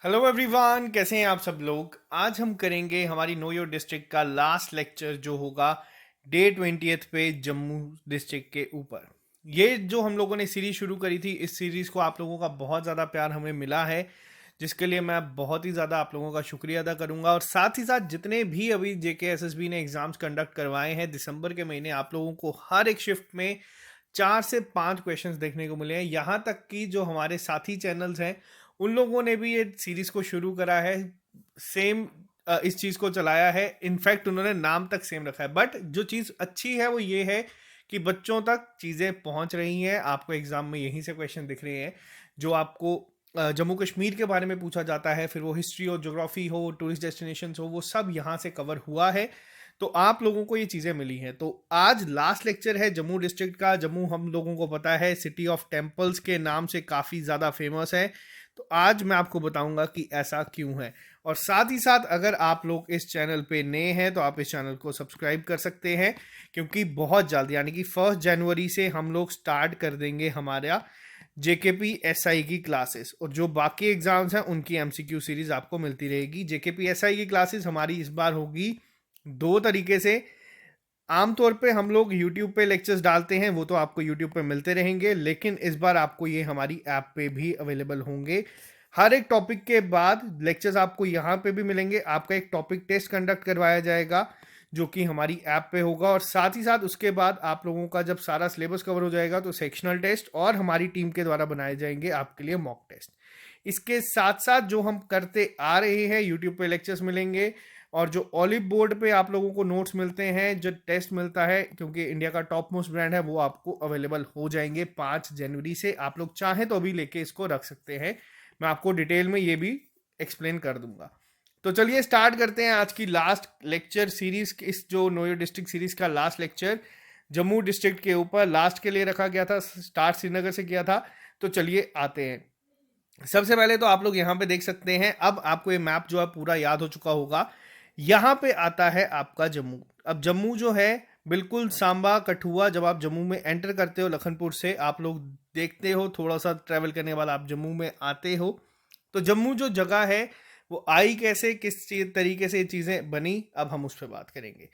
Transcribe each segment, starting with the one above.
Hello everyone, कैसे हैं आप सब लोग। आज हम करेंगे हमारी नो योर डिस्ट्रिक्ट का लास्ट लेक्चर जो होगा डे 20th पे जम्मू डिस्ट्रिक्ट के ऊपर। ये जो हम लोगों ने सीरीज शुरू करी थी, इस सीरीज को आप लोगों का बहुत ज़्यादा प्यार हमें मिला है, जिसके लिए मैं बहुत ही ज़्यादा आप लोगों का शुक्रिया अदा करूंगा। और साथ ही साथ जितने भी अभी JKSSB ने एग्ज़ाम्स कंडक्ट करवाए हैं दिसंबर के महीने, आप लोगों को हर एक शिफ्ट में 4 से 5 क्वेश्चंस देखने को मिले हैं। यहाँ तक कि जो हमारे साथी चैनल्स हैं उन लोगों ने भी ये सीरीज को शुरू करा है, सेम इस चीज को चलाया है। इनफैक्ट उन्होंने नाम तक सेम रखा है, बट जो चीज अच्छी है वो ये है कि बच्चों तक चीजें पहुंच रही हैं। आपको एग्जाम में यहीं से क्वेश्चन दिख रहे हैं जो आपको जम्मू कश्मीर के बारे में पूछा जाता है, फिर वो हिस्ट्री हो, ज्योग्राफी हो, टूरिस्ट डेस्टिनेशन हो, वो सब यहाँ से कवर हुआ है। तो आप लोगों को ये चीज़ें मिली हैं। तो आज लास्ट लेक्चर है जम्मू डिस्ट्रिक्ट का। जम्मू हम लोगों को पता है सिटी ऑफ टेम्पल्स के नाम से काफ़ी ज़्यादा फेमस है। तो आज मैं आपको बताऊंगा कि ऐसा क्यों है। और साथ ही साथ अगर आप लोग इस चैनल पे नए हैं तो आप इस चैनल को सब्सक्राइब कर सकते हैं, क्योंकि बहुत जल्द यानी कि 1 जनवरी से हम लोग स्टार्ट कर देंगे हमारा JKPSI की क्लासेस, और जो बाकी एग्जाम्स हैं उनकी MCQ सीरीज आपको मिलती रहेगी। JKPSI की क्लासेस हमारी इस बार होगी 2 तरीके से। आमतौर पे हम लोग YouTube पे लेक्चर्स डालते हैं, वो तो आपको YouTube पे मिलते रहेंगे, लेकिन इस बार आपको ये हमारी ऐप पे भी अवेलेबल होंगे। हर एक टॉपिक के बाद लेक्चर्स आपको यहाँ पे भी मिलेंगे। आपका एक टॉपिक टेस्ट कंडक्ट करवाया जाएगा जो कि हमारी ऐप पे होगा, और साथ ही साथ उसके बाद आप लोगों का जब सारा सिलेबस कवर हो जाएगा तो सेक्शनल टेस्ट और हमारी टीम के द्वारा बनाए जाएंगे आपके लिए मॉक टेस्ट। इसके साथ साथ जो हम करते आ रहे हैं, यूट्यूब पे लेक्चर्स मिलेंगे, और जो ऑलिव बोर्ड पे आप लोगों को नोट्स मिलते हैं, जो टेस्ट मिलता है, क्योंकि इंडिया का टॉप मोस्ट ब्रांड है, वो आपको अवेलेबल हो जाएंगे 5 जनवरी से। आप लोग चाहें तो अभी लेके इसको रख सकते हैं, मैं आपको डिटेल में ये भी एक्सप्लेन कर दूंगा। तो चलिए स्टार्ट करते हैं आज की लास्ट लेक्चर सीरीज। इस जो नो योर डिस्ट्रिक्ट सीरीज का लास्ट लेक्चर जम्मू डिस्ट्रिक्ट के ऊपर लास्ट के लिए रखा गया था, स्टार्ट श्रीनगर से किया था। तो चलिए आते हैं। सबसे पहले तो आप लोग यहाँ पे देख सकते हैं, अब आपको ये मैप जो है पूरा याद हो चुका होगा। यहाँ पे आता है आपका जम्मू। अब जम्मू जो है बिल्कुल सांबा कठुआ, जब आप जम्मू में एंटर करते हो लखनपुर से, आप लोग देखते हो थोड़ा सा ट्रैवल करने के बाद आप जम्मू में आते हो। तो जम्मू जो जगह है वो आई कैसे, किस तरीके से ये चीज़ें बनी, अब हम उस पर बात करेंगे।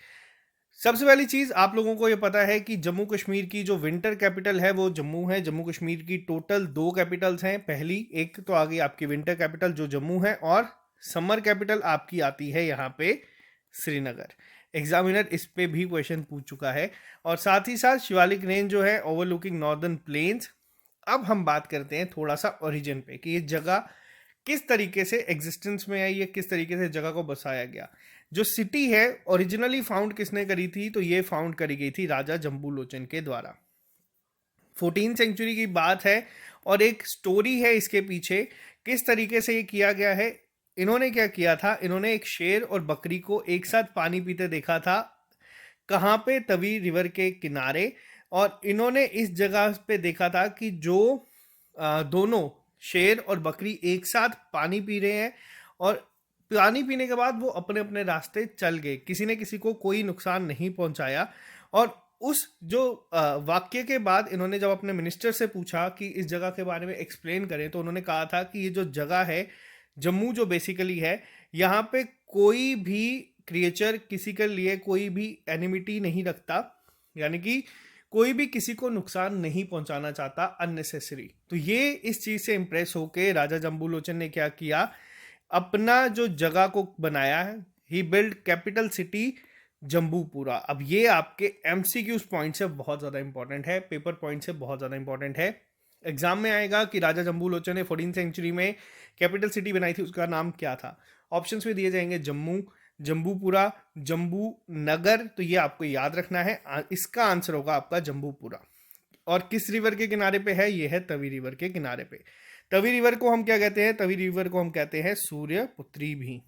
सबसे पहली चीज़ आप लोगों को ये पता है कि जम्मू कश्मीर की जो विंटर कैपिटल है वो जम्मू है। जम्मू कश्मीर की टोटल 2 कैपिटल्स हैं। पहली एक तो आ गई आपकी विंटर कैपिटल जो जम्मू है, और समर कैपिटल आपकी आती है यहाँ पे श्रीनगर। एग्जामिनर इस पे भी क्वेश्चन पूछ चुका है। और साथ ही साथ शिवालिक रेंज जो है ओवरलुकिंग नॉर्दर्न प्लेन्स। अब हम बात करते हैं थोड़ा सा ओरिजिन पे कि ये जगह किस तरीके से एग्जिस्टेंस में आई, या किस तरीके से जगह को बसाया गया। जो सिटी है ओरिजिनली फाउंड किसने करी थी, तो ये फाउंड करी गई थी राजा जम्बू लोचन के द्वारा। 14th सेंचुरी की बात है, और एक स्टोरी है इसके पीछे किस तरीके से ये किया गया है। इन्होंने क्या किया था, इन्होंने एक शेर और बकरी को एक साथ पानी पीते देखा था। कहाँ पे, तवी रिवर के किनारे। और इन्होंने इस जगह पे देखा था कि जो दोनों शेर और बकरी एक साथ पानी पी रहे हैं, और पानी पीने के बाद वो अपने अपने रास्ते चल गए, किसी ने किसी को कोई नुकसान नहीं पहुंचाया। और उस जो वाक्य के बाद इन्होंने जब अपने मिनिस्टर से पूछा कि इस जगह के बारे में एक्सप्लेन करें, तो उन्होंने कहा था कि ये जो जगह है जम्मू जो बेसिकली है, यहाँ पे कोई भी क्रिएचर किसी के लिए कोई भी एनिमिटी नहीं रखता, यानी कि कोई भी किसी को नुकसान नहीं पहुंचाना चाहता अननेसेसरी। तो ये इस चीज से इंप्रेस होके राजा जम्बू लोचन ने क्या किया, अपना जो जगह को बनाया है, ही बिल्ड कैपिटल सिटी जम्बूपुरा। अब ये आपके MCQ पॉइंट से बहुत ज़्यादा इंपॉर्टेंट है, पेपर पॉइंट से बहुत ज़्यादा इंपॉर्टेंट है। एग्जाम में आएगा कि राजा जम्बू लोचन ने 14th सेंचुरी में कैपिटल सिटी बनाई थी, उसका नाम क्या था। ऑप्शंस में दिए जाएंगे जम्मू, जम्बूपुरा, जम्बू नगर। तो ये आपको याद रखना है, इसका आंसर होगा आपका जम्बूपुरा। और किस रिवर के किनारे पे है, ये है तवी रिवर के किनारे पे। तवी रिवर को हम क्या कहते हैं, तवी रिवर को हम कहते हैं सूर्यपुत्री भी।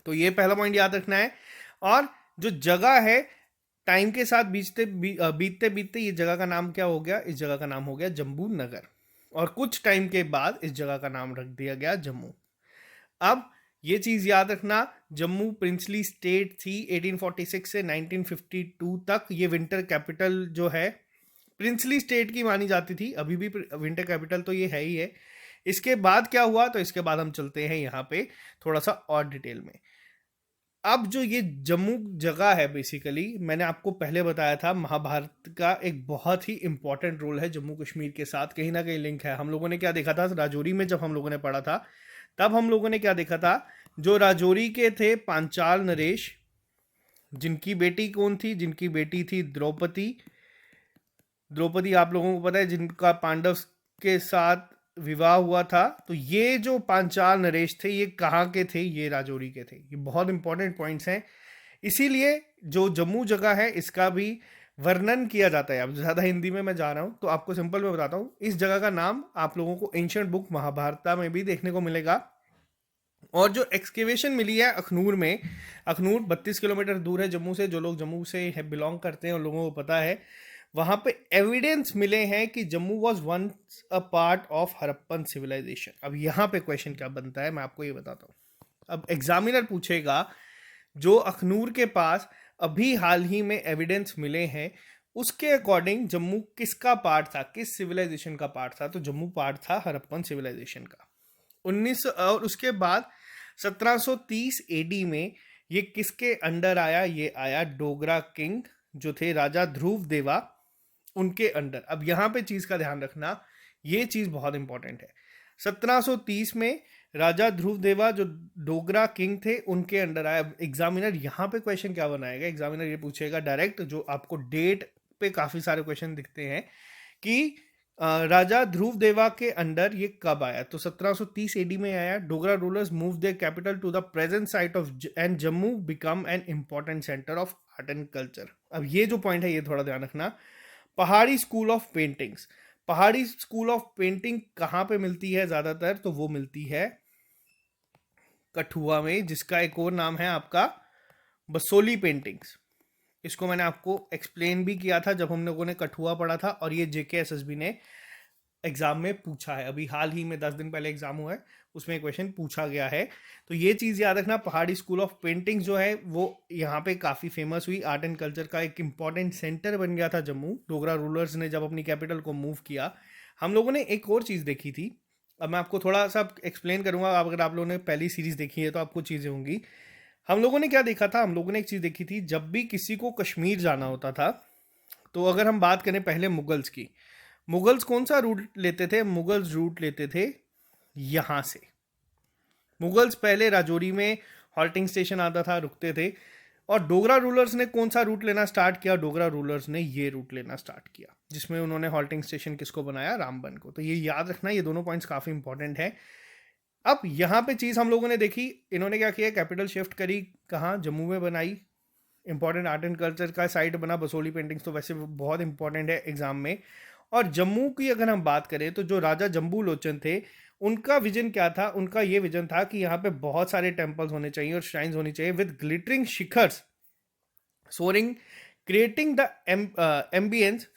तो ये पहला पॉइंट याद रखना है। और जो जगह है टाइम के साथ बीतते बीतते ये जगह का नाम क्या हो गया, इस जगह का नाम हो गया जम्बू नगर। और कुछ टाइम के बाद इस जगह का नाम रख दिया गया जम्मू। अब ये चीज याद रखना, जम्मू प्रिंसली स्टेट थी 1846 से 1952 तक। ये विंटर कैपिटल जो है प्रिंसली स्टेट की मानी जाती थी, अभी भी विंटर कैपिटल तो ये है ही है। इसके बाद क्या हुआ, तो इसके बाद हम चलते हैं यहाँ पे थोड़ा सा और डिटेल में। अब जो ये जम्मू जगह है, बेसिकली मैंने आपको पहले बताया था, महाभारत का एक बहुत ही इंपॉर्टेंट रोल है जम्मू कश्मीर के साथ, कहीं ना कहीं लिंक है। हम लोगों ने क्या देखा था राजौरी में, जब हम लोगों ने पढ़ा था तब हम लोगों ने क्या देखा था, जो राजौरी के थे पांचाल नरेश, जिनकी बेटी कौन थी, जिनकी बेटी थी द्रौपदी। द्रौपदी आप लोगों को पता है, जिनका पांडव के साथ विवाह हुआ था। तो ये जो पांचाल नरेश थे, ये कहाँ के थे, ये राजौरी के थे। ये बहुत इंपॉर्टेंट पॉइंट्स हैं, इसीलिए जो जम्मू जगह है इसका भी वर्णन किया जाता है। अब ज़्यादा हिंदी में मैं जा रहा हूँ तो आपको सिंपल में बताता हूँ। इस जगह का नाम आप लोगों को एंशिएंट बुक महाभारत में भी देखने को मिलेगा। और जो एक्सकेवेशन मिली है अखनूर में, अखनूर 32 किलोमीटर दूर है जम्मू से। जो लोग जम्मू से बिलोंग करते हैं उन लोगों को पता है, वहां पे एविडेंस मिले हैं कि Jammu was once a part of Harappan civilization. अब यहाँ पे क्वेश्चन क्या बनता है, मैं आपको ये बताता हूँ। अब एग्जामिनर पूछेगा, जो अखनूर के पास अभी हाल ही में एविडेंस मिले हैं, उसके अकॉर्डिंग जम्मू किसका पार्ट था, किस सिविलाइजेशन का पार्ट था? तो जम्मू पार्ट था हड़प्पन सिविलाइजेशन का। 19 और उसके बाद 1730 एडी में ये किसके अंडर आया? ये आया डोगरा किंग जो थे राजा ध्रुव देवा, उनके अंडर। अब यहाँ पे चीज का ध्यान रखना, ये चीज बहुत इंपॉर्टेंट है। 1730 में राजा ध्रुव देवा जो डोगरा किंग थे उनके अंडर आया। एग्जामिनर यहाँ पे क्वेश्चन क्या बनाएगा, एग्जामिनर ये पूछेगा डायरेक्ट, जो आपको डेट पे काफी सारे क्वेश्चन दिखते हैं कि राजा ध्रुव देवा के अंडर ये कब आया। तो 1730 एडी में आया। Dogra rulers move their capital to the present site of and Jammu become an important centre of art and culture. अब ये जो पॉइंट है ये थोड़ा ध्यान रखना। पहाड़ी स्कूल ऑफ पेंटिंग्स, पहाड़ी स्कूल ऑफ पेंटिंग कहाँ पे मिलती है ज्यादातर? तो वो मिलती है कठुआ में, जिसका एक और नाम है आपका बसोली पेंटिंग्स। इसको मैंने आपको एक्सप्लेन भी किया था जब हम लोगों ने कठुआ पढ़ा था, और ये JKSSB ने एग्जाम में पूछा है। अभी हाल ही में 10 दिन पहले एग्जाम हुआ है, उसमें क्वेश्चन पूछा गया है। तो ये चीज़ याद रखना, पहाड़ी स्कूल ऑफ पेंटिंग जो है वो यहाँ पे काफ़ी फेमस हुई। आर्ट एंड कल्चर का एक इंपॉर्टेंट सेंटर बन गया था जम्मू, डोगरा रूलर्स ने जब अपनी कैपिटल को मूव किया। हम लोगों ने एक और चीज़ देखी थी, अब मैं आपको थोड़ा सा एक्सप्लेन करूंगा। अगर आप लोगों ने पहली सीरीज़ देखी है तो आपको चीज़ें होंगी। हम लोगों ने क्या देखा था, हम लोगों ने एक चीज़ देखी थी, जब भी किसी को कश्मीर जाना होता था, तो अगर हम बात करें पहले मुगल्स की, मुगल्स कौन सा रूट लेते थे? मुगल्स रूट लेते थे यहाँ से। मुगल्स पहले राजौरी में हॉल्टिंग स्टेशन आता था, रुकते थे। और डोगरा रूलर्स ने कौन सा रूट लेना स्टार्ट किया? डोगरा रूलर्स ने ये रूट लेना स्टार्ट किया, जिसमें उन्होंने हॉल्टिंग स्टेशन किसको बनाया? रामबन को। तो ये याद रखना, ये दोनों पॉइंट्स काफ़ी इंपॉर्टेंट है। अब यहाँ पे चीज़ हम लोगों ने देखी, इन्होंने क्या किया, कैपिटल शिफ्ट करी, कहाँ? जम्मू में बनाई। इंपॉर्टेंट आर्ट एंड कल्चर का साइट बना बसोली पेंटिंग्स, तो वैसे बहुत इंपॉर्टेंट है एग्जाम में। और जम्मू की अगर हम बात करें तो जो राजा जम्बू लोचन थे, उनका विजन क्या था? उनका ये विजन था कि यहाँ पे बहुत सारे टेम्पल्स होने चाहिए और श्राइन्स होनी चाहिए विद ग्लिटरिंग शिखर्स soaring, creating the ambience,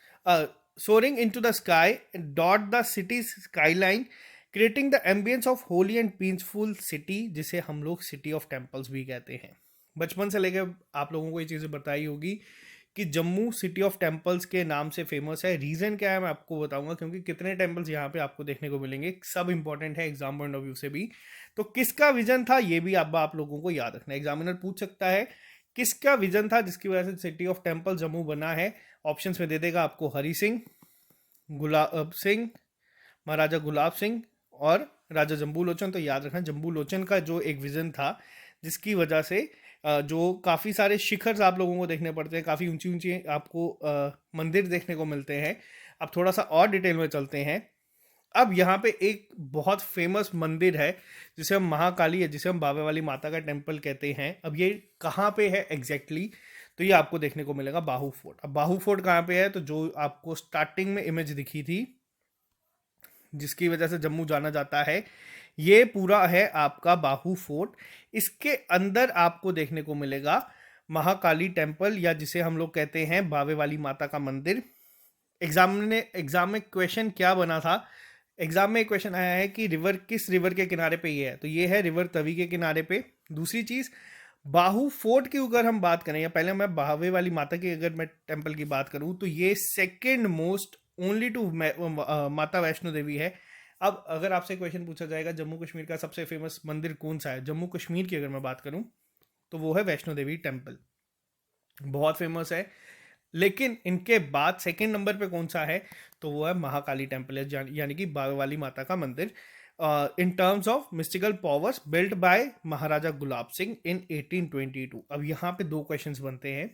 soaring into the sky dot the city skyline, creating the ambience of holy and peaceful city, जिसे हम लोग सिटी ऑफ टेम्पल्स भी कहते हैं। बचपन से लेकर आप लोगों को ये चीज़ें बताई होगी कि जम्मू सिटी ऑफ टेम्पल्स के नाम से फेमस है। रीज़न क्या है मैं आपको बताऊंगा, क्योंकि कितने टेम्पल्स यहाँ पे आपको देखने को मिलेंगे, सब इंपॉर्टेंट है एग्जाम पॉइंट ऑफ व्यू से भी। तो किसका विजन था ये भी आप लोगों को याद रखना। एग्जामिनर पूछ सकता है किसका विजन था जिसकी वजह से सिटी ऑफ टेम्पल जम्मू बना है। ऑप्शंस में दे देगा आपको हरि सिंह, गुलाब सिंह, महाराजा गुलाब सिंह और राजा जम्बू लोचन। तो याद रखना जम्बू लोचन का जो एक विजन था, जिसकी वजह से जो काफ़ी सारे शिखर आप लोगों को देखने पड़ते हैं, काफ़ी ऊंची ऊंची आपको मंदिर देखने को मिलते हैं। अब थोड़ा सा और डिटेल में चलते हैं। अब यहाँ पे एक बहुत फेमस मंदिर है जिसे हम महाकाली है, जिसे हम बाबे वाली माता का टेम्पल कहते हैं। अब ये कहाँ पे है एग्जैक्टली? तो ये आपको देखने को मिलेगा बाहू फोर्ट। अब बाहू फोर्ट कहाँ पे है? तो जो आपको स्टार्टिंग में इमेज दिखी थी, जिसकी वजह से जम्मू जाना जाता है, ये पूरा है आपका बाहू फोर्ट। इसके अंदर आपको देखने को मिलेगा महाकाली टेम्पल, या जिसे हम लोग कहते हैं बावे वाली माता का मंदिर। एग्जाम में क्वेश्चन क्या बना था? एग्जाम में एक क्वेश्चन आया है कि रिवर किस रिवर के किनारे पे ये है, तो ये है रिवर तवी के किनारे पे। दूसरी चीज, बाहू फोर्ट की अगर हम बात करें, या पहले मैं बावे वाली माता की अगर मैं टेम्पल की बात करूं, तो ये सेकेंड मोस्ट ओनली टू माता वैष्णो देवी है। अब अगर आपसे क्वेश्चन पूछा जाएगा जम्मू कश्मीर का सबसे फेमस मंदिर कौन सा है, जम्मू कश्मीर की अगर मैं बात करूं तो वो है वैष्णो देवी टेम्पल, बहुत फेमस है। लेकिन इनके बाद सेकंड नंबर पे कौन सा है, तो वो है महाकाली टेम्पल है, यानी कि बागवाली माता का मंदिर। In terms of mystical powers built by Maharaja Gulab Singh in 1822। अब यहाँ पे दो क्वेश्चंस बनते हैं।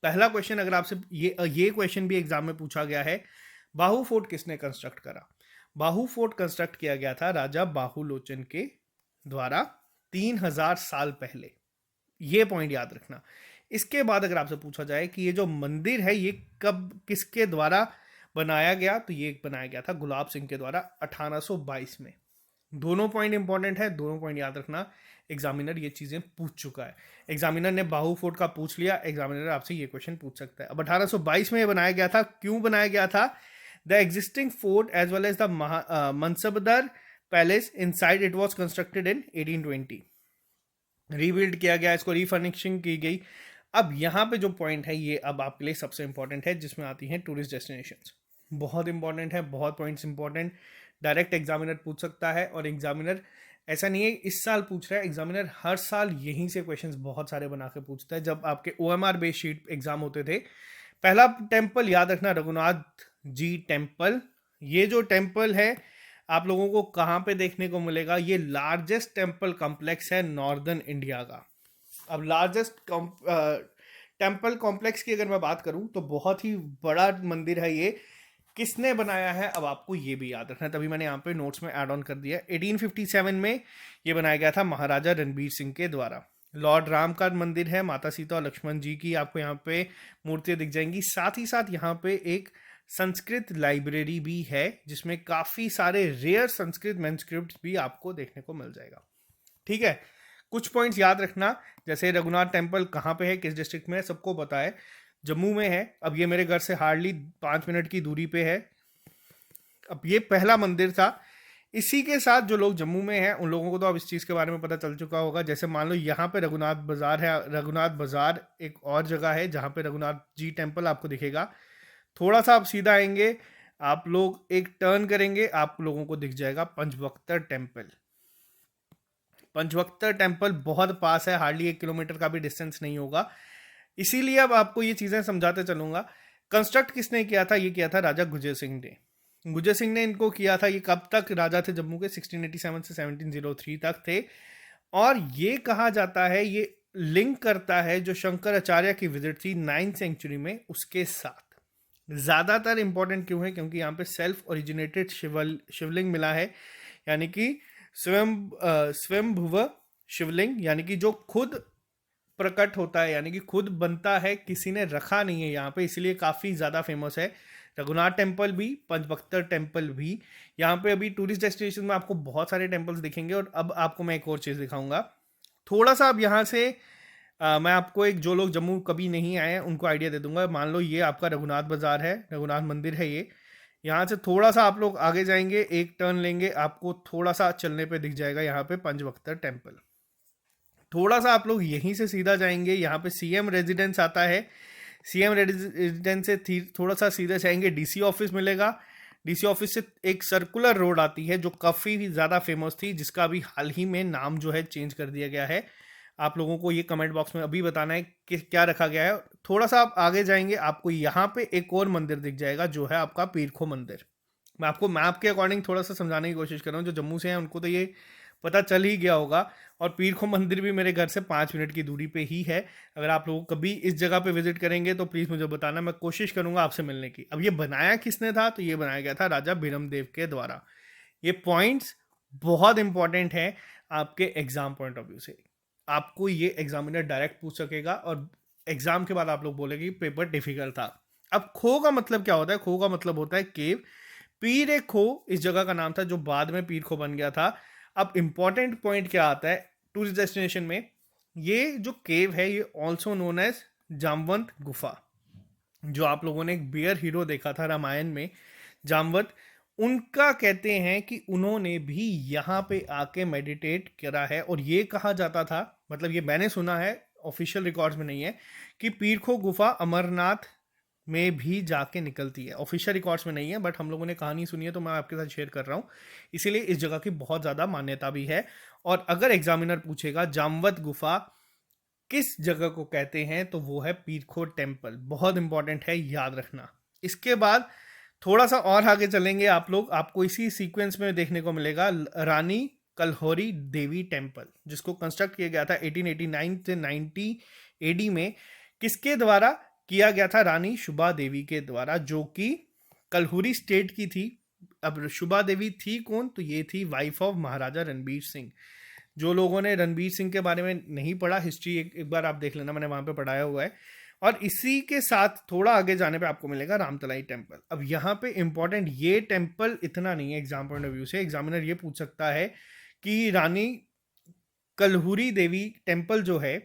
पहला क्वेश्चन, अगर आपसे ये क्वेश्चन भी एग्जाम में पूछा गया है, बाहू फोर्ट किसने कंस्ट्रक्ट करा? बाहू फोर्ट कंस्ट्रक्ट किया गया था राजा बाहुलोचन के द्वारा 3000 साल पहले। ये पॉइंट याद रखना। इसके बाद अगर आपसे पूछा जाए कि ये जो मंदिर है ये कब किसके द्वारा बनाया गया, तो ये बनाया गया था गुलाब सिंह के द्वारा 1822 में। दोनों पॉइंट इंपॉर्टेंट है, दोनों पॉइंट याद रखना। एग्जामिनर ये चीजें पूछ चुका है, एग्जामिनर ने बाहू फोर्ट का पूछ लिया, एग्जामिनर आपसे ये क्वेश्चन पूछ सकता है। अब 1822 में ये बनाया गया था, क्यों बनाया गया था? The existing fort as well as the मनसबदर palace inside it was constructed in 1820। Rebuild किया गया, इसको रीफर्निशिंग की गई। अब यहाँ पे जो पॉइंट है ये अब आपके लिए सबसे इंपॉर्टेंट है, जिसमें आती हैं टूरिस्ट डेस्टिनेशंस। बहुत इंपॉर्टेंट है, बहुत पॉइंट्स इंपॉर्टेंट, डायरेक्ट एग्जामिनर पूछ सकता है। और एग्जामिनर ऐसा नहीं है इस साल पूछ रहा है, एग्जामिनर हर साल यहीं से क्वेश्चंस बहुत सारे बना के पूछता है। जब आपके OMR बेस्ड शीट एग्जाम होते थे, पहला टेम्पल याद रखना, रघुनाथ जी टेम्पल। ये जो टेम्पल है आप लोगों को कहाँ पे देखने को मिलेगा? ये लार्जेस्ट टेम्पल कॉम्प्लेक्स है नॉर्दर्न इंडिया का। अब लार्जेस्ट टेम्पल कॉम्प्लेक्स की अगर मैं बात करूं तो बहुत ही बड़ा मंदिर है ये। किसने बनाया है अब आपको ये भी याद रखना है, तभी मैंने यहाँ पे नोट्स में ऐड ऑन कर दिया। 1857 में ये बनाया गया था महाराजा रणबीर सिंह के द्वारा। लॉर्ड राम का मंदिर है, माता सीता और लक्ष्मण जी की आपको यहाँ पे मूर्तियां दिख जाएंगी। साथ ही साथ यहाँ पे एक संस्कृत लाइब्रेरी भी है, जिसमें काफी सारे रेयर संस्कृत मैन्युस्क्रिप्ट भी आपको देखने को मिल जाएगा। ठीक है, कुछ पॉइंट्स याद रखना, जैसे रघुनाथ टेम्पल कहाँ पे है, किस डिस्ट्रिक्ट में है, सबको पता है, जम्मू में है। अब ये मेरे घर से हार्डली 5 मिनट की दूरी पे है। अब ये पहला मंदिर था। इसी के साथ जो लोग जम्मू में हैं उन लोगों को तो अब इस चीज़ के बारे में पता चल चुका होगा। जैसे मान लो यहाँ पे रघुनाथ बाजार है, रघुनाथ बाजार एक और जगह है जहाँ पे रघुनाथ जी टेम्पल आपको दिखेगा। थोड़ा सा आप सीधा आएंगे, आप लोग एक टर्न करेंगे, आप लोगों को दिख जाएगा पंचवक्तर टेम्पल। पंचवक्तर टेम्पल बहुत पास है, हार्डली 1 किलोमीटर का भी डिस्टेंस नहीं होगा। इसीलिए अब आपको ये चीज़ें समझाते चलूंगा। कंस्ट्रक्ट किसने किया था? ये किया था राजा गुजर सिंह ने। गुजर सिंह ने इनको किया था। ये कब तक राजा थे जम्मू के? 1687 से 1703 तक थे। और ये कहा जाता है, ये लिंक करता है जो शंकराचार्य की विजिट थी 9th सेंचुरी में उसके साथ। ज़्यादातर इंपॉर्टेंट क्यों है? क्योंकि यहाँ पे सेल्फ ओरिजिनेटेड शिवलिंग मिला है, यानी कि स्वयंभुव शिवलिंग, यानी कि जो खुद प्रकट होता है, यानी कि खुद बनता है, किसी ने रखा नहीं है यहाँ पे, इसलिए काफ़ी ज़्यादा फेमस है। रघुनाथ टेम्पल भी, पंचवक्तर टेम्पल भी। यहाँ पे अभी टूरिस्ट डेस्टिनेशन में आपको बहुत सारे टेम्पल्स दिखेंगे। और अब आपको मैं एक और चीज़ दिखाऊंगा। थोड़ा सा अब यहाँ से मैं आपको एक, जो लोग जम्मू कभी नहीं आए हैं उनको आइडिया दे दूंगा। मान लो ये आपका रघुनाथ बाजार है, रघुनाथ मंदिर है ये। यहाँ से थोड़ा सा आप लोग आगे जाएंगे, एक टर्न लेंगे, आपको थोड़ा सा चलने पे दिख जाएगा यहाँ पे पंचवक्तर टेम्पल। थोड़ा सा आप लोग यहीं से सीधा जाएंगे, यहाँ पे CM रेजिडेंस आता है। CM रेजिडेंस से थोड़ा सा सीधा जाएंगे, DC ऑफिस मिलेगा। DC ऑफिस से एक सर्कुलर रोड आती है जो काफ़ी ज़्यादा फेमस थी, जिसका अभी हाल ही में नाम जो है चेंज कर दिया गया है। आप लोगों को ये कमेंट बॉक्स में अभी बताना है कि क्या रखा गया है। थोड़ा सा आप आगे जाएंगे, आपको यहाँ पे एक और मंदिर दिख जाएगा जो है आपका पीरखो मंदिर। मैं आपको मैप के अकॉर्डिंग थोड़ा सा समझाने की कोशिश कर रहा हूँ। जो जम्मू से हैं उनको तो ये पता चल ही गया होगा। और पीरखो मंदिर भी मेरे घर से 5 मिनट की दूरी पे ही है। अगर आप लोग कभी इस जगह पे विजिट करेंगे तो प्लीज़ मुझे बताना, मैं कोशिश करूंगा आपसे मिलने की। अब ये बनाया किसने था? तो ये बनाया गया था राजा भीरमदेव के द्वारा। ये पॉइंट्स बहुत इंपॉर्टेंट है आपके एग्जाम पॉइंट ऑफ व्यू से। आपको ये एग्जामिनर डायरेक्ट पूछ सकेगा और एग्जाम के बाद आप लोग बोलेंगे कि पेपर डिफिकल्ट था। अब खो का मतलब क्या होता है? खो का मतलब होता है केव। पीर ए खो इस जगह का नाम था जो बाद में पीर खो बन गया था। अब इंपॉर्टेंट पॉइंट क्या आता है टूरिस्ट डेस्टिनेशन में? ये जो केव है ये ऑल्सो नोन एज जामवंत गुफा। जो आप लोगों ने एक बियर हीरो देखा था रामायण में, जामवंत, उनका कहते हैं कि उन्होंने भी यहाँ पे आके मेडिटेट करा है। और ये कहा जाता था, मतलब ये मैंने सुना है, ऑफिशियल रिकॉर्ड्स में नहीं है, कि पीर खो गुफा अमरनाथ में भी जाके निकलती है। ऑफिशियल रिकॉर्ड्स में नहीं है, बट हम लोगों ने कहानी सुनी है तो मैं आपके साथ शेयर कर रहा हूँ। इसीलिए इस जगह की बहुत ज़्यादा मान्यता भी है। और अगर एग्जामिनर पूछेगा जामवत गुफा किस जगह को कहते हैं, तो वो है पीरखोट टेम्पल। बहुत इंपॉर्टेंट है, याद रखना। इसके बाद थोड़ा सा और आगे चलेंगे आप लोग, आपको इसी सीक्वेंस में देखने को मिलेगा रानी कलहौरी देवी टेम्पल, जिसको कंस्ट्रक्ट किया गया था 1889 से 90 एडी में। किसके द्वारा किया गया था? रानी शुभा देवी के द्वारा, जो कि कलहौरी स्टेट की थी। अब शुभा देवी थी कौन? तो ये थी वाइफ ऑफ महाराजा रणबीर सिंह। जो लोगों ने रणबीर सिंह के बारे में नहीं पढ़ा, हिस्ट्री एक बार आप देख लेना, मैंने वहां पे पढ़ाया हुआ है। और इसी के साथ थोड़ा आगे जाने पे आपको मिलेगा रामतलाई टेम्पल। अब यहाँ पे इंपॉर्टेंट, ये टेम्पल इतना नहीं है एग्जाम पॉइंट ऑफ व्यू से। एग्जामिनर ये पूछ सकता है कि रानी कलहूरी देवी टेम्पल जो है,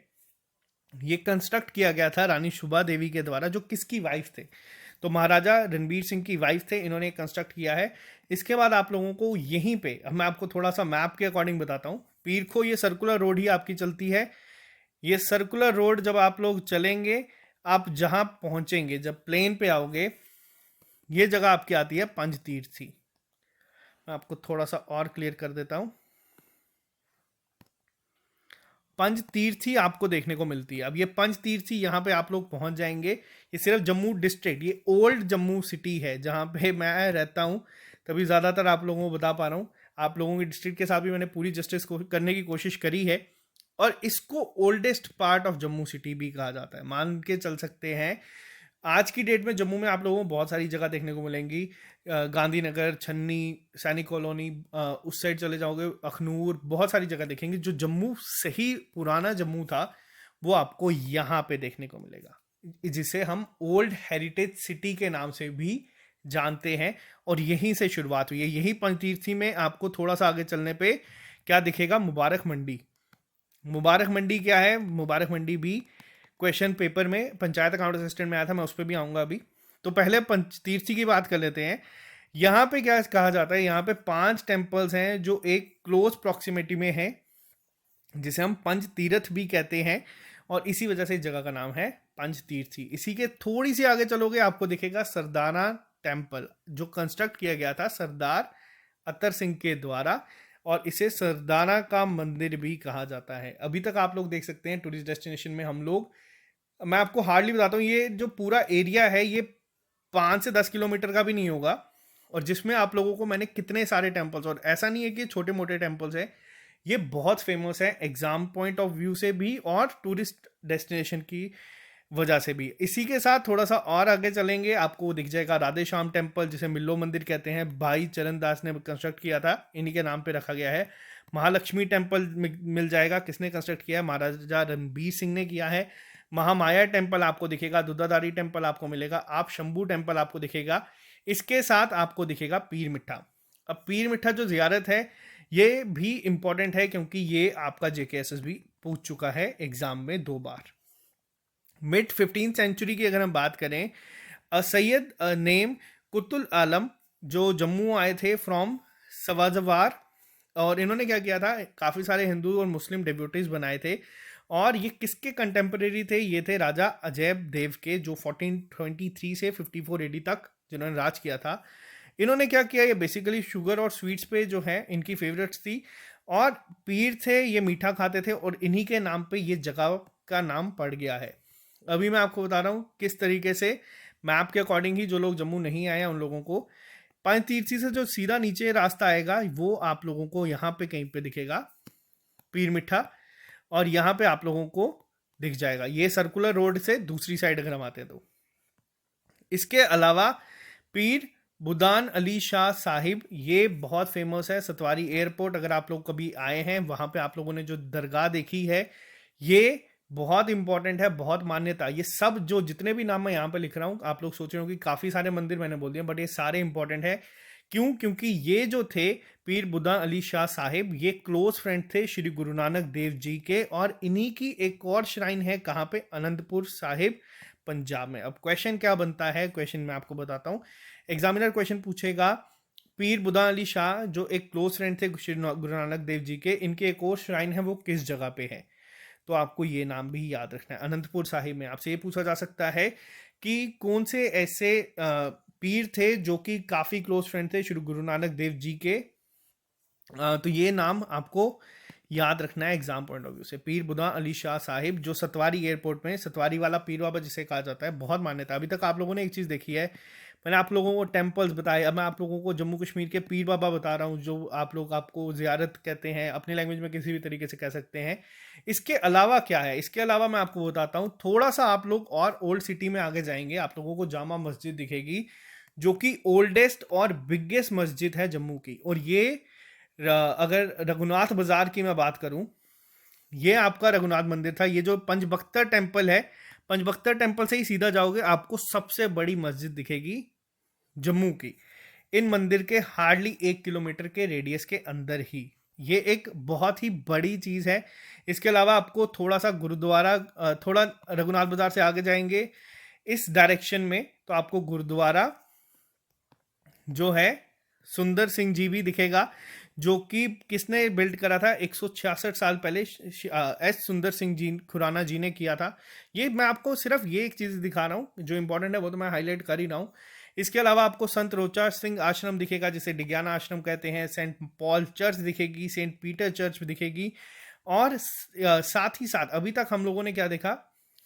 ये कंस्ट्रक्ट किया गया था रानी शुभा देवी के द्वारा, जो किसकी वाइफ थे? तो महाराजा रणबीर सिंह की वाइफ थे, इन्होंने कंस्ट्रक्ट किया है। इसके बाद आप लोगों को यहीं पे, अब मैं आपको थोड़ा सा मैप के अकॉर्डिंग बताता हूँ। पीरखो ये सर्कुलर रोड ही आपकी चलती है। ये सर्कुलर रोड जब आप लोग चलेंगे, आप जहां पहुंचेंगे, जब प्लेन पे आओगे, ये जगह आपकी आती है पंचतीर्थी। मैं आपको थोड़ा सा और क्लियर कर देता हूं। पंचतीर्थी आपको देखने को मिलती है। अब ये पंचतीर्थी यहाँ पे आप लोग पहुंच जाएंगे। ये सिर्फ जम्मू डिस्ट्रिक्ट, ये ओल्ड जम्मू सिटी है जहाँ पे मैं रहता हूँ, तभी ज़्यादातर आप लोगों को बता पा रहा हूँ। आप लोगों की डिस्ट्रिक्ट के साथ भी मैंने पूरी जस्टिस करने की कोशिश करी है। और इसको oldest part of Jammu city भी कहा जाता है, मान के चल सकते हैं। आज की डेट में जम्मू में आप लोगों को बहुत सारी जगह देखने को मिलेंगी। गांधीनगर, छन्नी, सैनिक कॉलोनी, उस साइड चले जाओगे अखनूर, बहुत सारी जगह देखेंगे। जो जम्मू सही पुराना जम्मू था, वो आपको यहाँ पे देखने को मिलेगा, जिसे हम ओल्ड हेरिटेज सिटी के नाम से भी जानते हैं। और यहीं से शुरुआत हुई है। यही पंचतीर्थी में आपको थोड़ा सा आगे चलने पे क्या दिखेगा? मुबारक मंडी। मुबारक मंडी क्या है? मुबारक मंडी भी क्वेश्चन पेपर में पंचायत अकाउंट असिस्टेंट में आया था, मैं उस पर भी आऊँगा अभी। तो पहले पंचतीर्थी की बात कर लेते हैं। यहाँ पे क्या कहा जाता है? यहाँ पे 5 टेम्पल्स हैं जो एक क्लोज प्रॉक्सिमिटी में हैं, जिसे हम पंचतीर्थ भी कहते हैं। और इसी वजह से इस जगह का नाम है पंचतीर्थी। इसी के थोड़ी सी आगे चलोगे, आपको दिखेगा सरदाना टेम्पल, जो कंस्ट्रक्ट किया गया था सरदार अतर सिंह के द्वारा। और इसे सरदाना का मंदिर भी कहा जाता है। अभी तक आप लोग देख सकते हैं टूरिस्ट डेस्टिनेशन में हम लोग, मैं आपको हार्डली बताता हूँ, ये जो पूरा एरिया है ये 5 से 10 किलोमीटर का भी नहीं होगा। और जिसमें आप लोगों को मैंने कितने सारे टेम्पल्स, और ऐसा नहीं है कि छोटे मोटे टेम्पल्स हैं, ये बहुत फेमस है एग्जाम पॉइंट ऑफ व्यू से भी और टूरिस्ट डेस्टिनेशन की वजह से भी। इसी के साथ थोड़ा सा और आगे चलेंगे, आपको दिख जाएगा राधे श्याम टेम्पल, जिसे मिल्लो मंदिर कहते हैं। भाई चरण दास ने कंस्ट्रक्ट किया था, इन्हीं के नाम पे रखा गया है। महालक्ष्मी टेम्पल मिल जाएगा, किसने कंस्ट्रक्ट किया है? महाराजा रणबीर सिंह ने किया है। महामाया टेम्पल आपको दिखेगा। दुधाधारी टेम्पल आपको मिलेगा। आप शंभू टेम्पल आपको दिखेगा। इसके साथ आपको दिखेगा पीर मिठा। अब पीर मिठा जो जियारत है, ये भी इंपॉर्टेंट है, क्योंकि ये आपका जेकेएसएस भी पूछ चुका है एग्जाम में 2 बार। मिड 15th सेंचुरी की अगर हम बात करें, सैयद नेम कुतुल आलम, जो जम्मू आए थे फ्रॉम सवाजवार, और इन्होंने क्या किया था? काफ़ी सारे हिंदू और मुस्लिम डेब्यूटीज बनाए थे। और ये किसके कंटेम्प्रेरी थे? ये थे राजा अजैब देव के, जो 1423 से 54 एडी तक जिन्होंने राज किया था। इन्होंने क्या किया? ये बेसिकली शुगर और स्वीट्स पे जो है इनकी फेवरेट्स थी। और पीर थे, ये मीठा खाते थे, और इन्हीं के नाम पे ये जगह का नाम पड़ गया है। अभी मैं आपको बता रहा हूँ किस तरीके से मैप के अकॉर्डिंग ही, जो लोग जम्मू नहीं आए हैं उन लोगों को, पंचतीर्थी से जो सीधा नीचे रास्ता आएगा, वो आप लोगों को यहाँ पे कहीं पे दिखेगा पीर मिठा, और यहाँ पे आप लोगों को दिख जाएगा ये सर्कुलर रोड से दूसरी साइड अगर हम आते हैं तो। इसके अलावा पीर बुदान अली शाह साहिब, ये बहुत फेमस है। सतवारी एयरपोर्ट अगर आप लोग कभी आए हैं, वहाँ पे आप लोगों ने जो दरगाह देखी है, ये बहुत इंपॉर्टेंट है, बहुत मान्यता। ये सब जो जितने भी नाम मैं यहाँ पे लिख रहा हूँ, आप लोग सोच रहे हो कि काफ़ी सारे मंदिर मैंने बोल दिए, बट ये सारे इंपॉर्टेंट है। क्यों? क्योंकि ये जो थे पीर बुदा अली शाह साहिब, ये क्लोज फ्रेंड थे श्री गुरु नानक देव जी के। और इन्हीं की एक और श्राइन है कहाँ पे? अनंतपुर साहिब, पंजाब में। अब क्वेश्चन क्या बनता है? क्वेश्चन मैं आपको बताता हूँ। एग्जामिनर क्वेश्चन पूछेगा, पीर बुदा अली शाह जो एक क्लोज फ्रेंड थे श्री गुरु नानक देव जी के, इनके एक और श्राइन है, वो किस जगह पे है? तो आपको ये नाम भी याद रखना है। अनंतपुर साहिब में आपसे ये पूछा जा सकता है कि कौन से ऐसे पीर थे जो कि काफ़ी क्लोज फ्रेंड थे श्री गुरु नानक देव जी के। तो ये नाम आपको याद रखना है एग्जाम पॉइंट ऑफ व्यू से। पीर बुधा अली शाह साहिब, जो सतवारी एयरपोर्ट में, सतवारी वाला पीर बाबा जिसे कहा जाता है, बहुत मान्यता। अभी तक आप लोगों ने एक चीज़ देखी है, मैंने आप लोगों को टेम्पल्स बताए, अब मैं आप लोगों को जम्मू कश्मीर के पीर बाबा बता रहा हूँ, जो आप लोग आपको ज़ियारत कहते हैं, अपनी लैंग्वेज में किसी भी तरीके से कह सकते हैं। इसके अलावा क्या है, इसके अलावा मैं आपको बताता हूँ। थोड़ा सा आप लोग और ओल्ड सिटी में आगे जाएंगे, आप लोगों को जामा मस्जिद दिखेगी, जो कि ओल्डेस्ट और बिगेस्ट मस्जिद है जम्मू की। और ये अगर रघुनाथ बाजार की मैं बात करूं, ये आपका रघुनाथ मंदिर था। ये जो पंचबख्तर टेम्पल है, पंचबख्तर टेम्पल से ही सीधा जाओगे, आपको सबसे बड़ी मस्जिद दिखेगी जम्मू की, इन मंदिर के हार्डली 1 किलोमीटर के रेडियस के अंदर ही। ये एक बहुत ही बड़ी चीज़ है। इसके अलावा आपको थोड़ा सा गुरुद्वारा, थोड़ा रघुनाथ बाजार से आगे जाएंगे इस डायरेक्शन में, तो आपको गुरुद्वारा जो है सुंदर सिंह जी भी दिखेगा, जो कि किसने बिल्ड करा था 166 साल पहले, एस सुंदर सिंह जी खुराना जी ने किया था। ये मैं आपको सिर्फ ये एक चीज़ दिखा रहा हूँ, जो इंपॉर्टेंट है वो तो मैं हाईलाइट कर ही रहा हूँ। इसके अलावा आपको संत रोचा सिंह आश्रम दिखेगा, जिसे डिग्याना आश्रम कहते हैं। सेंट पॉल चर्च दिखेगी, सेंट पीटर चर्च भी दिखेगी। और साथ ही साथ अभी तक हम लोगों ने क्या देखा,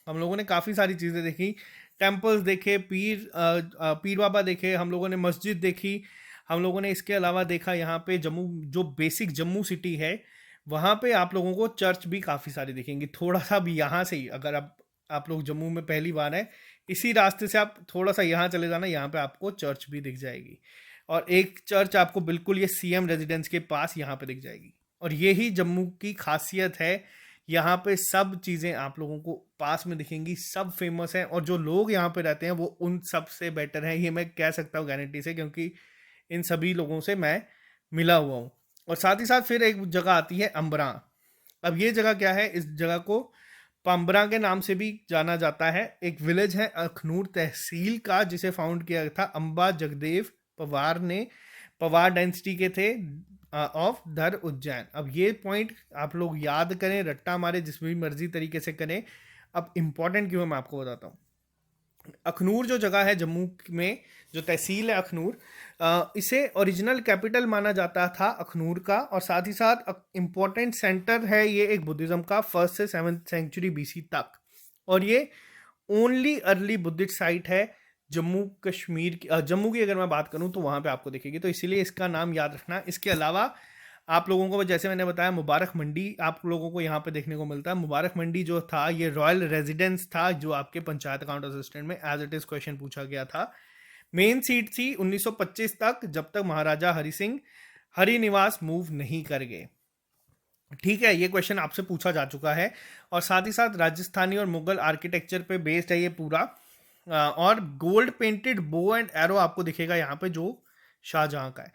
हम लोगों ने काफ़ी सारी चीज़ें देखी। टेम्पल्स देखे, पीर बाबा देखे, हम लोगों ने मस्जिद देखी, हम लोगों ने इसके अलावा देखा यहाँ पे जम्मू, जो बेसिक जम्मू सिटी है, वहाँ पे आप लोगों को चर्च भी काफ़ी सारी दिखेंगी। थोड़ा सा भी यहाँ से ही, अगर आप लोग जम्मू में पहली बार है, इसी रास्ते से आप थोड़ा सा यहाँ चले जाना, यहाँ पे आपको चर्च भी दिख जाएगी। और एक चर्च आपको बिल्कुल ये सीएम रेजिडेंस के पास यहाँ पे दिख जाएगी। और यही जम्मू की खासियत है, यहाँ पे सब चीज़ें आप लोगों को पास में दिखेंगी, सब फेमस हैं, और जो लोग यहाँ पे रहते हैं वो उन सब से बेटर हैं, ये मैं कह सकता हूँ गारंटी से, क्योंकि इन सभी लोगों से मैं मिला हुआ हूँ। और साथ ही साथ फिर एक जगह आती है अम्बरा। अब ये जगह क्या है, इस जगह को पंबरा के नाम से भी जाना जाता है। एक विलेज है अखनूर तहसील का, जिसे फाउंड किया था अंबा जगदेव पवार ने, पवार डायनेस्टी के थे, ऑफ धर उज्जैन। अब ये पॉइंट आप लोग याद करें, रट्टा मारे, जिस भी मर्जी तरीके से करें। अब इंपॉर्टेंट क्यों है मैं आपको बताता हूँ। अखनूर जो जगह है जम्मू में, जो तहसील है अखनूर, इसे ओरिजिनल कैपिटल माना जाता था अखनूर का। और साथ ही साथ इम्पोर्टेंट सेंटर है ये एक बुद्धिज्म का, 1st से 7th सेंचुरी बीसी तक। और ये ओनली अर्ली बुद्धिस्ट साइट है जम्मू कश्मीर की। जम्मू की अगर मैं बात करूं तो वहाँ पे आपको दिखेगी, तो इसीलिए इसका नाम याद रखना। इसके अलावा आप लोगों को, जैसे मैंने बताया, मुबारक मंडी आप लोगों को यहाँ पे देखने को मिलता है। मुबारक मंडी जो था, ये रॉयल रेजिडेंस था, जो आपके पंचायत अकाउंट असिस्टेंट में एज इट इज क्वेश्चन पूछा गया था। मेन सीट थी 1925 तक, जब तक महाराजा हरि सिंह हरि निवास मूव नहीं कर गए। ठीक है, ये क्वेश्चन आपसे पूछा जा चुका है। और साथ ही साथ राजस्थानी और मुगल आर्किटेक्चर पे बेस्ड है ये पूरा। और gold painted bow and arrow आपको दिखेगा यहाँ पे, जो शाहजहां का है।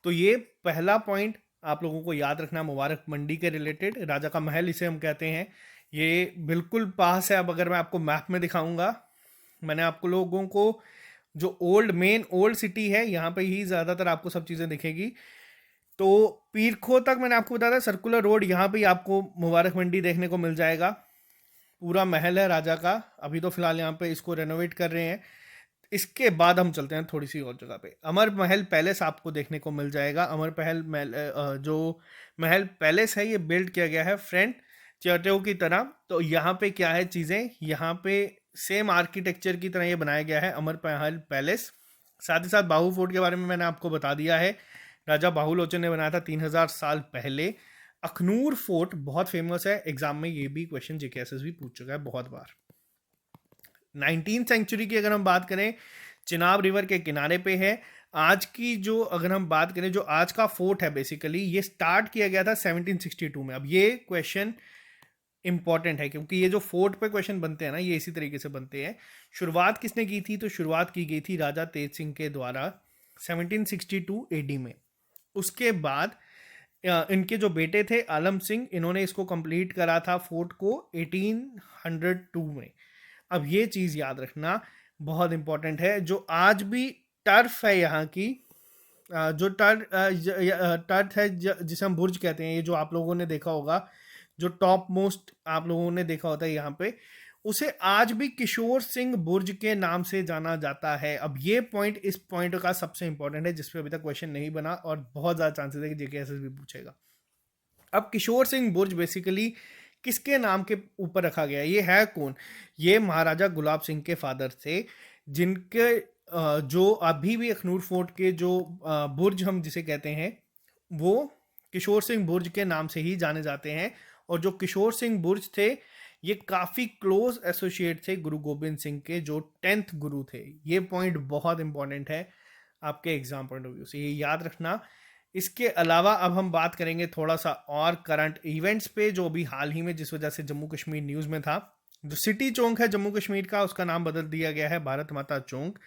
तो ये पहला पॉइंट आप लोगों को याद रखना, मुबारक मंडी के रिलेटेड। राजा का महल इसे हम कहते हैं, ये बिल्कुल पास है। अब अगर मैं आपको मैप में दिखाऊंगा, मैंने आपको लोगों को जो मेन ओल्ड सिटी है, यहाँ पे ही ज़्यादातर आपको सब चीज़ें दिखेगी। तो पीरखो तक मैंने आपको बताया था, सर्कुलर रोड, यहाँ पे आपको मुबारक मंडी देखने को मिल जाएगा। पूरा महल है राजा का, अभी तो फिलहाल यहाँ पे इसको रेनोवेट कर रहे हैं। इसके बाद हम चलते हैं थोड़ी सी और जगह पे। अमर महल पैलेस आपको देखने को मिल जाएगा। अमर महल जो महल पैलेस है, ये बिल्ड किया गया है फ्रेंड चर्टो की तरह। तो यहाँ पे क्या है चीज़ें, यहाँ पे सेम आर्किटेक्चर की तरह ये बनाया गया है अमर महल पैलेस। साथ ही साथ बाहू फोर्ट के बारे में मैंने आपको बता दिया है, राजा बाहुलोचन ने बनाया था 3000 साल पहले। अखनूर फोर्ट बहुत फेमस है, एग्जाम में ये भी क्वेश्चन जीकेएसएस भी पूछ चुका है बहुत बार। 19th सेंचुरी की अगर हम बात करें, चिनाब रिवर के किनारे पे है। आज की जो अगर हम बात करें, जो आज का फोर्ट है बेसिकली, ये स्टार्ट किया गया था 1762 में। अब ये क्वेश्चन इंपॉर्टेंट है, क्योंकि ये जो फोर्ट पे क्वेश्चन बनते हैं ना, ये इसी तरीके से बनते हैं। शुरुआत किसने की थी, तो शुरुआत की गई थी राजा तेज सिंह के द्वारा 1762 एडी में। उसके बाद इनके जो बेटे थे आलम सिंह, इन्होंने इसको कंप्लीट करा था फोर्ट को 1802 में। अब ये चीज़ याद रखना बहुत इंपॉर्टेंट है। जो आज भी टर्फ है यहाँ की, जो टर्फ है जिसे हम बुर्ज कहते हैं, ये जो आप लोगों ने देखा होगा, जो टॉप मोस्ट आप लोगों ने देखा होता है यहाँ पे, उसे आज भी किशोर सिंह बुर्ज के नाम से जाना जाता है। अब ये पॉइंट इस पॉइंट का सबसे इंपॉर्टेंट है, जिसपे अभी तक क्वेश्चन नहीं बना और बहुत ज़्यादा चांसेस है कि जेके एसएसबी पूछेगा। अब किशोर सिंह बुर्ज बेसिकली किसके नाम के ऊपर रखा गया? ये है कौन? ये महाराजा गुलाब सिंह के फादर थे, जिनके जो अभी भी अखनूर फोर्ट के जो बुर्ज हम जिसे कहते हैं, वो किशोर सिंह बुर्ज के नाम से ही जाने जाते हैं। और जो किशोर सिंह बुर्ज थे, ये काफ़ी क्लोज एसोसिएट थे गुरु गोबिंद सिंह के, जो 10th गुरु थे। ये पॉइंट बहुत इंपॉर्टेंट है आपके एग्जाम पॉइंट ऑफ व्यू से, ये याद रखना। इसके अलावा अब हम बात करेंगे थोड़ा सा और करंट इवेंट्स पे, जो अभी हाल ही में जिस वजह से जम्मू कश्मीर न्यूज़ में था। जो सिटी चौक है जम्मू कश्मीर का, उसका नाम बदल दिया गया है भारत माता चौक।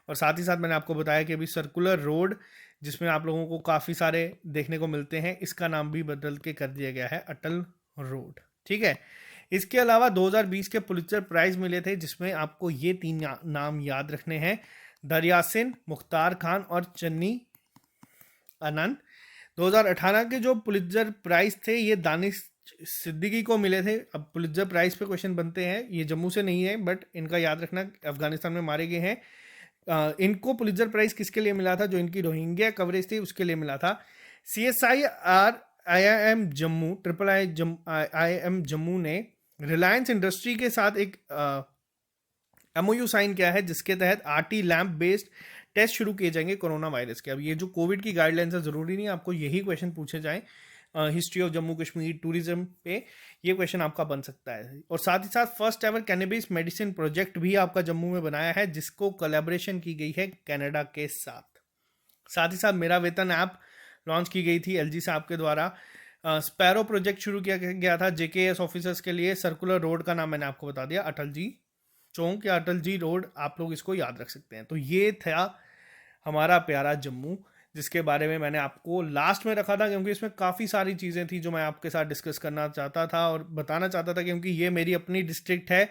और साथ ही साथ मैंने आपको बताया कि अभी सर्कुलर रोड, जिसमें आप लोगों को काफ़ी सारे देखने को मिलते हैं, इसका नाम भी बदल के कर दिया गया है अटल रोड। ठीक है। इसके अलावा 2020 के पुलित्जर प्राइज मिले थे, जिसमें आपको ये 3 नाम याद रखने हैं: दरियासिन, मुख्तार खान और चन्नी आनंद। 2018 के जो पुलित्जर प्राइज थे, ये दानिश सिद्दीकी को मिले थे। अब पुलित्जर प्राइज पे क्वेश्चन बनते हैं, ये जम्मू से नहीं है, बट इनका याद रखना, अफगानिस्तान में मारे गए हैं। इनको पुलित्जर प्राइज किसके लिए मिला था? जो इनकी रोहिंग्या कवरेज थी उसके लिए मिला था। CSIR IIM Jammu, IIM Jammu ने रिलायंस इंडस्ट्री के साथ एक MOU साइन किया है, जिसके तहत RT लैम्प बेस्ड टेस्ट शुरू किए जाएंगे कोरोना वायरस के। अब ये जो कोविड की गाइडलाइंस है, ज़रूरी नहीं आपको यही क्वेश्चन पूछे जाएं history of Jammu Kashmir tourism पे, ये क्वेश्चन आपका बन सकता है। और साथ ही साथ first ever cannabis medicine project भी आपका जम्मू में बनाया है, जिसको कोलैबोरेशन की गई है कनाडा के साथ। साथ ही साथ मेरा वेतन ऐप लॉन्च की गई थी LG साहब के द्वारा। स्पैरो प्रोजेक्ट शुरू किया गया था JKS ऑफिसर्स के लिए। सर्कुलर रोड का नाम मैंने आपको बता दिया, अटल जी चौक या अटल जी रोड, आप लोग इसको याद रख सकते हैं। तो ये था हमारा प्यारा जम्मू, जिसके बारे में मैंने आपको लास्ट में रखा था, क्योंकि इसमें काफ़ी सारी चीज़ें थी जो मैं आपके साथ डिस्कस करना चाहता था और बताना चाहता था, क्योंकि ये मेरी अपनी डिस्ट्रिक्ट है।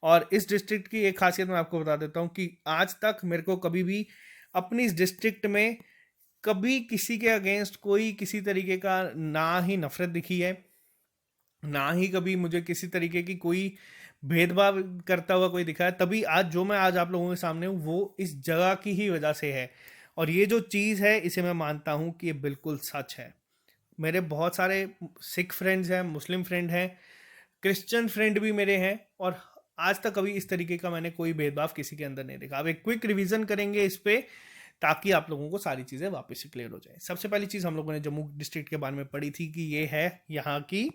और इस डिस्ट्रिक्ट की एक खासियत मैं आपको बता देता हूँ कि आज तक मेरे को कभी भी अपनी इस डिस्ट्रिक्ट में कभी किसी के अगेंस्ट कोई किसी तरीके का ना ही नफरत दिखी है, ना ही कभी मुझे किसी तरीके की कोई भेदभाव करता हुआ कोई दिखा है। तभी आज जो मैं आज आप लोगों के सामने हूँ, वो इस जगह की ही वजह से है। और ये जो चीज़ है, इसे मैं मानता हूँ कि ये बिल्कुल सच है। मेरे बहुत सारे सिख फ्रेंड्स हैं, मुस्लिम फ्रेंड हैं, क्रिश्चियन फ्रेंड भी मेरे हैं, और आज तक कभी इस तरीके का मैंने कोई भेदभाव किसी के अंदर नहीं देखा। अब एक क्विक रिवीजन करेंगे इस पे, ताकि आप लोगों को सारी चीज़ें वापस से क्लियर हो जाए। सबसे पहली चीज़ हम लोगों ने जम्मू डिस्ट्रिक्ट के बारे में पढ़ी थी कि ये है यहाँ की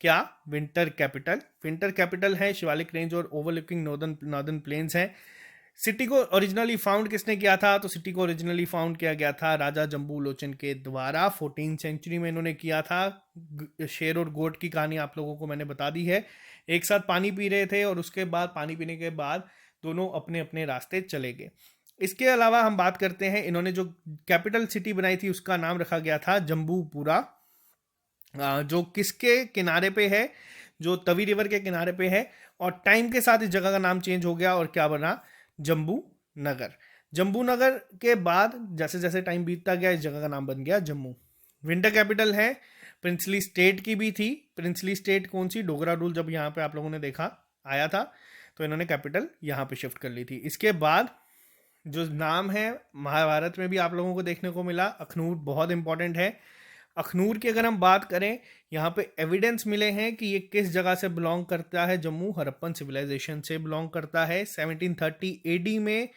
क्या, विंटर कैपिटल। विंटर कैपिटल है शिवालिक रेंज और ओवरलुकिंग नॉर्दर्न प्लेन्स है। सिटी को ओरिजिनली फाउंड किसने किया था? तो सिटी को ओरिजिनली फाउंड किया गया था राजा जम्बू लोचन के द्वारा। 14th सेंचुरी में इन्होंने किया था। शेर और गोट की कहानी आप लोगों को मैंने बता दी है। एक साथ पानी पी रहे थे और उसके बाद पानी पीने के बाद दोनों अपने अपने रास्ते चले गए। इसके अलावा हम बात करते हैं, इन्होंने जो कैपिटल सिटी बनाई थी उसका नाम रखा गया था जम्बूपुरा, जो किसके किनारे पे है? जो तवी रिवर के किनारे पे है। और टाइम के साथ इस जगह का नाम चेंज हो गया और क्या बना? जम्बू नगर। जम्बू नगर के बाद जैसे जैसे टाइम बीतता गया, इस जगह का नाम बन गया जम्मू। विंटर कैपिटल है प्रिंसली स्टेट की भी थी। प्रिंसली स्टेट कौन सी? डोगरा रूल जब यहाँ पे आप लोगों ने देखा आया था, तो इन्होंने कैपिटल यहाँ पे शिफ्ट कर ली थी। इसके बाद जो नाम है, महाभारत में भी आप लोगों को देखने को मिला, अखनूर बहुत इंपॉर्टेंट है। अखनूर की अगर हम बात करें, यहाँ पे एविडेंस मिले हैं कि ये किस जगह से बिलोंग करता है। जम्मू हड़प्पन सिविलाइजेशन से बिलोंग करता है। 1730 AD में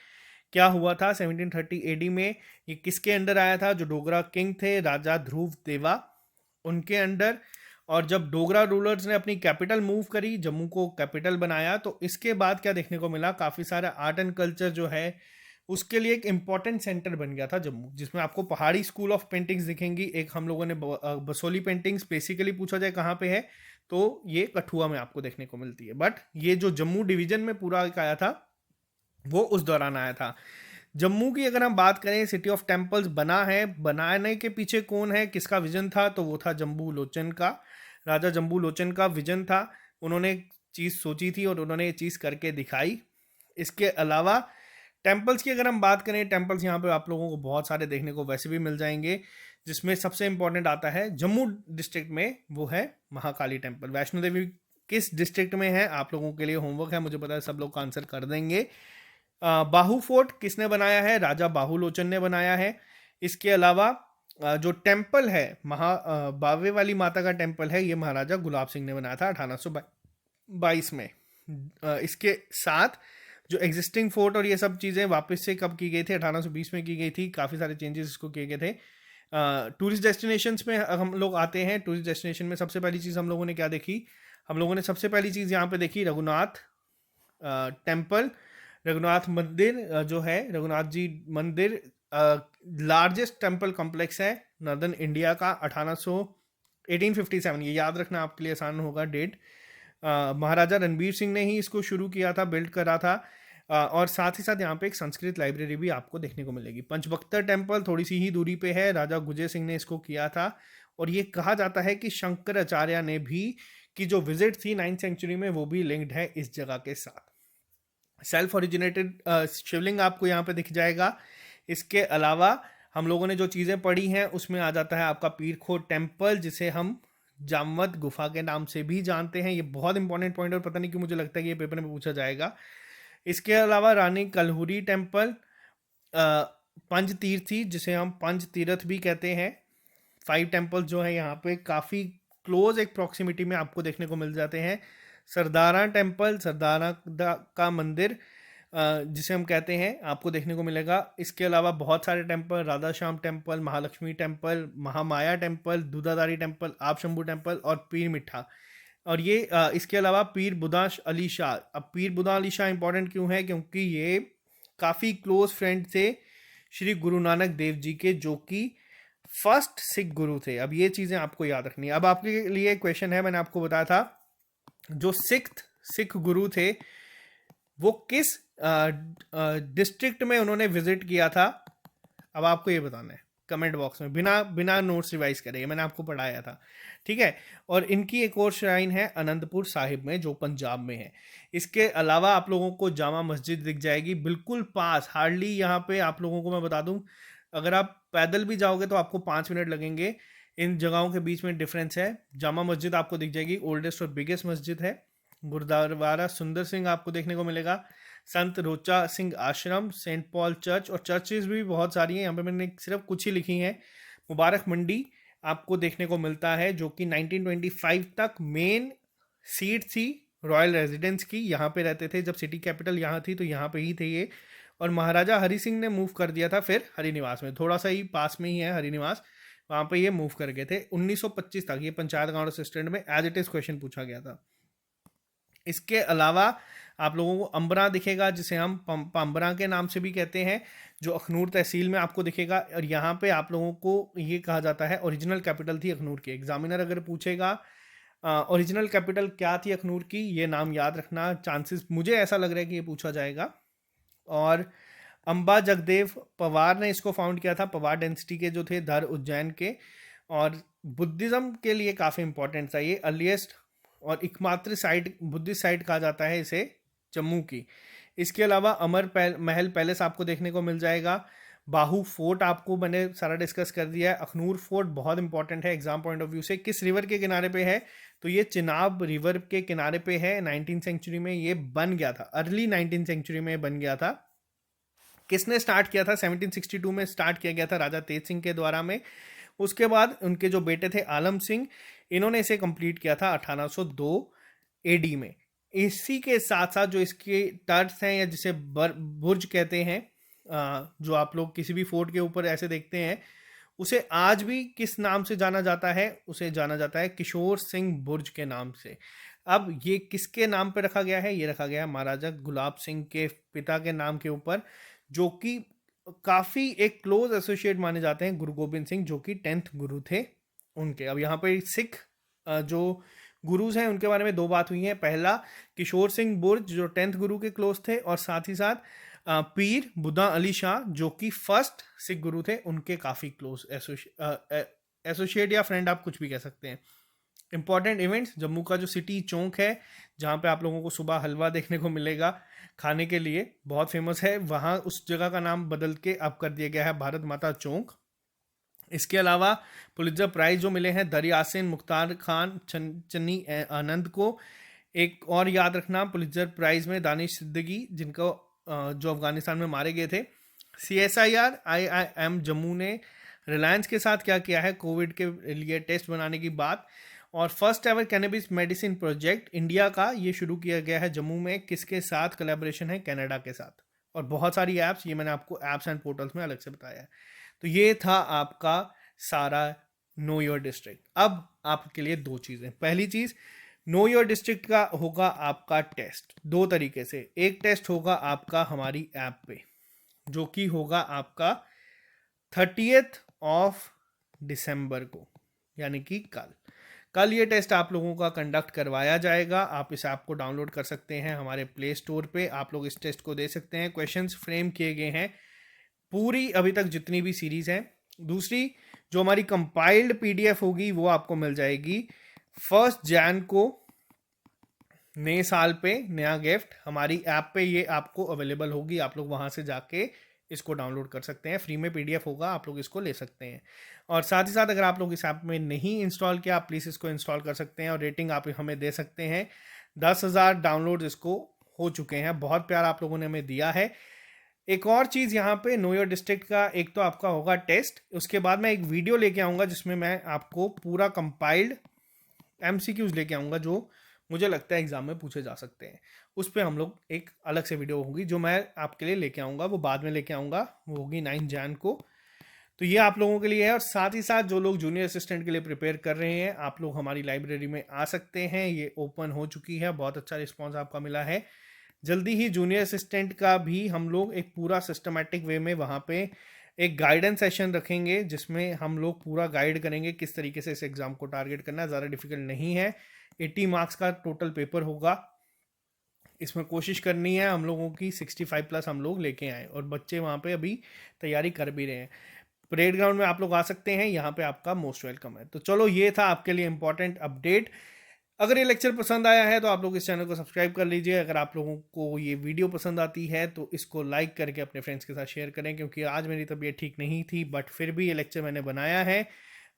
क्या हुआ था? 1730 AD में ये किसके अंडर आया था? जो डोगरा किंग थे राजा ध्रुव देवा, उनके अंडर। और जब डोगरा रूलर्स ने अपनी कैपिटल मूव करी, जम्मू को कैपिटल बनाया, तो इसके बाद क्या देखने को मिला? काफ़ी सारा आर्ट एंड कल्चर जो है उसके लिए एक इम्पॉर्टेंट सेंटर बन गया था जम्मू, जिसमें आपको पहाड़ी स्कूल ऑफ पेंटिंग्स दिखेंगी। एक हम लोगों ने बसोली पेंटिंग्स बेसिकली पूछा जाए कहाँ पे है, तो ये कठुआ में आपको देखने को मिलती है। बट ये जो जम्मू डिवीजन में पूरा आया था, वो उस दौरान आया था। जम्मू की अगर हम बात करें, सिटी ऑफ टेम्पल्स बना है, बनाने के पीछे कौन है, किसका विजन था? तो वो था जम्बू लोचन का। राजा जम्बू लोचन का विजन था। उन्होंने चीज़ सोची थी और उन्होंने ये चीज़ करके दिखाई। इसके अलावा टेम्पल्स की अगर हम बात करें, टेम्पल्स यहाँ पे आप लोगों को बहुत सारे देखने को वैसे भी मिल जाएंगे, जिसमें सबसे इंपॉर्टेंट आता है जम्मू डिस्ट्रिक्ट में, वो है महाकाली टेम्पल। वैष्णो देवी किस डिस्ट्रिक्ट में है, आप लोगों के लिए होमवर्क है, मुझे पता है सब लोग का आंसर कर देंगे। बाहू फोर्ट किसने बनाया है, राजा बाहुलोचन ने बनाया है। इसके अलावा जो टेम्पल है बावे वाली माता का टेम्पल है, ये महाराजा गुलाब सिंह ने बनाया था 1822 में। इसके साथ जो एग्जिस्टिंग फोर्ट और ये सब चीज़ें वापस से कब की गई थी, 1820 में की गई थी। काफ़ी सारे चेंजेस इसको किए गए थे। टूरिस्ट डेस्टिनेशंस में हम लोग आते हैं। टूरिस्ट डेस्टिनेशन में सबसे पहली चीज़ हम लोगों ने क्या देखी, हम लोगों ने सबसे पहली चीज़ यहाँ पे देखी रघुनाथ टेम्पल, रघुनाथ मंदिर जो है, रघुनाथ जी मंदिर लार्जेस्ट टेम्पल कॉम्प्लेक्स है नॉर्दर्न इंडिया का। 1857, ये याद रखना आपके लिए आसान होगा डेट। महाराजा रणबीर सिंह ने ही इसको शुरू किया था, बिल्ड करा था। और साथ ही साथ यहाँ पे एक संस्कृत लाइब्रेरी भी आपको देखने को मिलेगी। पंचबख्तर टेम्पल थोड़ी सी ही दूरी पे है, राजा गुजर सिंह ने इसको किया था। और ये कहा जाता है कि शंकराचार्य ने भी की जो विजिट थी 9th सेंचुरी में, वो भी लिंक्ड है इस जगह के साथ। सेल्फ ओरिजिनेटेड शिवलिंग आपको यहाँ पे दिख जाएगा। इसके अलावा हम लोगों ने जो चीज़ें पढ़ी हैं उसमें आ जाता है आपका पीरखोट टेम्पल, जिसे हम जामवत गुफा के नाम से भी जानते हैं। ये बहुत इंपॉर्टेंट पॉइंट और पता नहीं क्यों मुझे लगता है कि ये पेपर में पूछा जाएगा। इसके अलावा रानी कलहुरी टेम्पल, पंचतीर्थी जिसे हम पंच तीर्थ भी कहते हैं। 5 टेम्पल जो है यहाँ पे काफ़ी क्लोज एक प्रॉक्सिमिटी में आपको देखने को मिल जाते हैं। सरदारा टेम्पल, सरदारा का मंदिर जिसे हम कहते हैं, आपको देखने को मिलेगा। इसके अलावा बहुत सारे temple, Radha Shyam temple, Mahalakshmi temple, Mahamaya temple, Dudhadhari temple, आप शंभू टेम्पल और पीर मिठा। और ये इसके अलावा पीर बुदा अली शाह। अब पीर बुदा अली शाह इंपॉर्टेंट क्यों है, क्योंकि ये काफ़ी क्लोज फ्रेंड थे श्री गुरु नानक देव जी के, जो कि फर्स्ट सिख गुरु थे। अब ये चीज़ें आपको याद रखनी है। अब आपके लिए क्वेश्चन है, मैंने आपको बताया था जो सिख गुरु थे वो किस डिस्ट्रिक्ट में उन्होंने विजिट किया था। अब आपको ये बताना है कमेंट बॉक्स में, बिना नोट्स रिवाइज करे, मैंने आपको पढ़ाया था, ठीक है। और इनकी एक और श्राइन है अनंतपुर साहिब में, जो पंजाब में है। इसके अलावा आप लोगों को जामा मस्जिद दिख जाएगी बिल्कुल पास, हार्डली यहाँ पे आप लोगों को मैं बता दूं, अगर आप पैदल भी जाओगे तो आपको 5 मिनट लगेंगे। इन जगहों के बीच में डिफरेंस है। जामा मस्जिद आपको दिख जाएगी, ओल्डेस्ट और बिगेस्ट मस्जिद है। गुरुद्वारा सुंदर सिंह आपको देखने को मिलेगा। संत रोचा सिंह आश्रम, सेंट पॉल चर्च, और चर्चेज भी बहुत सारी हैं, यहाँ पे मैंने सिर्फ कुछ ही लिखी हैं। मुबारक मंडी आपको देखने को मिलता है, जो कि 1925 तक मेन सीट थी रॉयल रेजिडेंस की। यहाँ पे रहते थे, जब सिटी कैपिटल यहाँ थी तो यहाँ पे ही थे ये। और महाराजा हरि सिंह ने मूव कर दिया था फिर हरिनिवास में, थोड़ा सा ही पास में ही है हरिनिवास, वहाँ पे ये मूव कर गए थे 1925 तक। ये पंचायत गाँव असिस्टेंट में एज इट इज क्वेश्चन पूछा गया था। इसके अलावा आप लोगों को अंबरा दिखेगा, जिसे हम पंबरा के नाम से भी कहते हैं, जो अखनूर तहसील में आपको दिखेगा। और यहाँ पे आप लोगों को ये कहा जाता है ओरिजिनल कैपिटल थी अखनूर की। एग्जामिनर अगर पूछेगा ओरिजिनल कैपिटल क्या थी अखनूर की, ये नाम याद रखना, चांसेस मुझे ऐसा लग रहा है कि ये पूछा जाएगा। और अंबा जगदेव पवार ने इसको फाउंड किया था, पवार डेंसिटी के जो थे धर उज्जैन के। और बुद्धिज़्म के लिए काफ़ी इंपॉर्टेंट था ये, अर्लीस्ट और एकमात्र साइट बुद्धिस्ट साइट कहा जाता है इसे जम्मू की। इसके अलावा महल पैलेस आपको देखने को मिल जाएगा। बाहू फोर्ट आपको मैंने सारा डिस्कस कर दिया है। अखनूर फोर्ट बहुत इंपॉर्टेंट है एग्जाम पॉइंट ऑफ व्यू से। किस रिवर के किनारे पे है, तो ये चिनाब रिवर के किनारे पे है। 19th सेंचुरी में ये बन गया था, अर्ली 19th सेंचुरी में बन गया था। किसने स्टार्ट किया था, 1762 में स्टार्ट किया गया था राजा तेज सिंह के द्वारा में। उसके बाद उनके जो बेटे थे आलम सिंह, इन्होंने इसे कंप्लीट किया था 1802 एडी में। इसी के साथ साथ जो इसके टर्ट्स हैं, या जिसे बुर्ज कहते हैं, जो आप लोग किसी भी फोर्ट के ऊपर ऐसे देखते हैं, उसे आज भी किस नाम से जाना जाता है, उसे जाना जाता है किशोर सिंह बुर्ज के नाम से। अब ये किसके नाम पे रखा गया है, ये रखा गया है महाराजा गुलाब सिंह के पिता के नाम के ऊपर, जो कि काफ़ी एक क्लोज एसोसिएट माने जाते हैं गुरु गोबिंद सिंह, जो कि 10th गुरु थे उनके। अब यहाँ पे सिख जो गुरुज हैं उनके बारे में 2 बात हुई है। पहला, किशोर सिंह बुर्ज जो 10th गुरु के क्लोज थे, और साथ ही साथ पीर बुदा अली शाह जो कि फर्स्ट सिख गुरु थे, उनके काफ़ी क्लोज एसोसिएट या फ्रेंड आप कुछ भी कह सकते हैं। इंपॉर्टेंट इवेंट्स, जम्मू का जो सिटी चौक है, जहाँ पे आप लोगों को सुबह हलवा देखने को मिलेगा खाने के लिए, बहुत फेमस है, वहाँ उस जगह का नाम बदल के अब कर दिया गया है भारत माता चौक। इसके अलावा पुलित्जर प्राइज जो मिले हैं दरियासिन, मुख्तार खान, चन्नी आनंद को, एक और याद रखना, पुलित्जर प्राइज में दानिश सिद्दीकी जिनको जो अफगानिस्तान में मारे गए थे। CSIR IIM जम्मू ने रिलायंस के साथ क्या किया है कोविड के लिए टेस्ट बनाने की बात। और first ever cannabis medicine project India का ये शुरू किया गया है जम्मू में, किसके साथ कोलैबोरेशन है, कनाडा के साथ। और बहुत सारी ऐप्स, ये मैंने आपको ऐप्स एंड पोर्टल्स में अलग से बताया है। तो ये था आपका सारा नो योर डिस्ट्रिक्ट। अब आपके लिए दो चीज़ें। पहली चीज़, नो योर डिस्ट्रिक्ट का होगा आपका टेस्ट दो तरीके से। एक टेस्ट होगा आपका हमारी ऐप पे, जो कि होगा आपका 30 दिसंबर को, यानी कि कल ये टेस्ट आप लोगों का कंडक्ट करवाया जाएगा। आप इस ऐप को डाउनलोड कर सकते हैं हमारे प्ले स्टोर पे, आप लोग इस टेस्ट को दे सकते हैं। क्वेश्चंस फ्रेम किए गए हैं पूरी अभी तक जितनी भी सीरीज हैं। दूसरी, जो हमारी कंपाइल्ड PDF होगी वो आपको मिल जाएगी 1 जनवरी को। नए साल पे नया गिफ्ट हमारी ऐप पे ये आपको अवेलेबल होगी। आप लोग वहां से जाके इसको डाउनलोड कर सकते हैं, फ्री में PDF होगा, आप लोग इसको ले सकते हैं। और साथ ही साथ अगर आप लोग इस ऐप में नहीं इंस्टॉल किया, आप प्लीज़ इसको इंस्टॉल कर सकते हैं और रेटिंग आप हमें दे सकते हैं। 10,000 डाउनलोड इसको हो चुके हैं, बहुत प्यार आप लोगों ने हमें दिया है। एक और चीज़ यहाँ पे नो योर डिस्ट्रिक्ट का, एक तो आपका होगा टेस्ट, उसके बाद मैं एक वीडियो लेके आऊँगा जिसमें मैं आपको पूरा कंपाइल्ड MCQs लेके आऊँगा जो मुझे लगता है एग्जाम में पूछे जा सकते हैं। उस पर हम लोग एक अलग से वीडियो होगी जो मैं आपके लिए लेके आऊँगा, वो बाद में लेके आऊँगा, वो होगी 9 जनवरी को। तो ये आप लोगों के लिए है। और साथ ही साथ जो लोग जूनियर असिस्टेंट के लिए प्रिपेयर कर रहे हैं, आप लोग हमारी लाइब्रेरी में आ सकते हैं, ये ओपन हो चुकी है, बहुत अच्छा रिस्पॉन्स आपका मिला है। जल्दी ही जूनियर असिस्टेंट का भी हम लोग एक पूरा सिस्टमेटिक वे में वहाँ पे एक गाइडेंस सेशन रखेंगे, जिसमें हम लोग पूरा गाइड करेंगे किस तरीके से इस एग्ज़ाम को टारगेट करना है। ज़्यादा डिफिकल्ट नहीं है, 80 मार्क्स का टोटल पेपर होगा। इसमें कोशिश करनी है हम लोगों की 65+ हम लोग लेके आए, और बच्चे वहाँ पे अभी तैयारी कर भी रहे हैं। परेड ग्राउंड में आप लोग आ सकते हैं, यहाँ पे आपका मोस्ट वेलकम है। तो चलो, ये था आपके लिए इंपॉर्टेंट अपडेट। अगर ये लेक्चर पसंद आया है तो आप लोग इस चैनल को सब्सक्राइब कर लीजिए। अगर आप लोगों को ये वीडियो पसंद आती है तो इसको लाइक करके अपने फ्रेंड्स के साथ शेयर करें, क्योंकि आज मेरी तबीयत ठीक नहीं थी, बट फिर भी ये लेक्चर मैंने बनाया है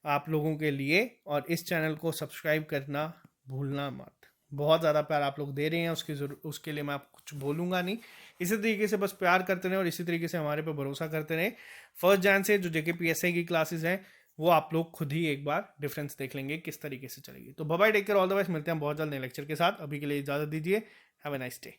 आप लोगों के लिए। और इस चैनल को सब्सक्राइब करना भूलना मत। बहुत ज़्यादा प्यार आप लोग दे रहे हैं, उसके लिए मैं आपको कुछ बोलूँगा नहीं। इसी तरीके से बस प्यार करते रहें और इसी तरीके से हमारे पे भरोसा करते रहें। 1 जनवरी से जो JKPSI की क्लासेस हैं वो आप लोग खुद ही एक बार डिफरेंस देख लेंगे किस तरीके से चलेगी। तो bye bye, take care, all the best. मिलते हैं बहुत जल्द नए लेक्चर के साथ। अभी के लिए इजाज़त दीजिए। Have a nice day.